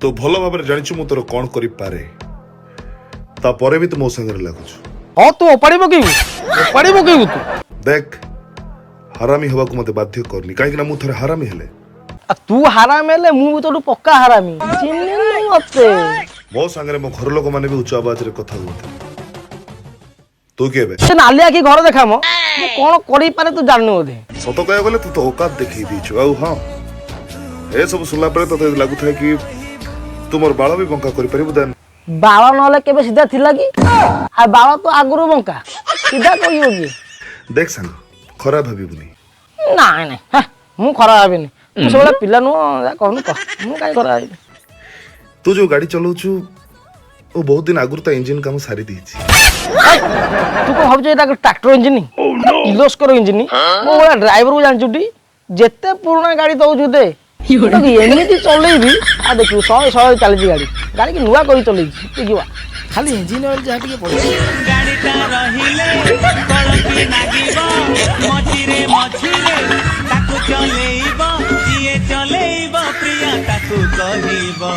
तो भल भाव जानी मु तोर कौन करी पारे तापर भी तू मो संगे लगुच हाँ तू ओपाड़ी पकेबू तू देख हरामी हवा को मते बाध्य करनी कहीं मु थरे हरामी हेले आ तू हरामी हेले मु तो पक्का हरामी चिन्हिनु मते मो संगे मो घर लोक माने भी उच्च आवाज रे कथा होते तू केबे से नालिया की घर देखा मो कोन करी पारे तू जाननु ओदे सत कह गले तू तो औकात देखई दीछु आ हां ए सब सुनला परे तो लागु था कि तुमर बाल भी बंका करि परिबु देन बाल नले केबे सीधा थिला की आ बाल तो आगुरु बंका सीधा कहियो की देख संग खराब भाबिबुनी नाइ नाइ हा मु खरा हबेनी तू सबला पिला नु जा कहनु कह मु काई खरा हबे तू जो गाड़ी चलाउछु ओ बहुत दिन आगुर ता इंजन काम सारी देछि तू को भाबछ एटा ट्रैक्टर इंजन किलोस्कर इंजन मो वाला ड्राइवर को जानछुटी जेते पुराना गाड़ी दउछु दे एमती चलेबी आ देखियो 100 चली गाड़ी गाड़ी की नुआ करी चले देखिवा खाली इंजन ऑयल जहाँ टिके पड़े गाड़ीटा रहिले कड़की नागिबो मझिरे मझिरे ताकू चलेइबो जिए चलेइबो प्रिया ताकू कहिबो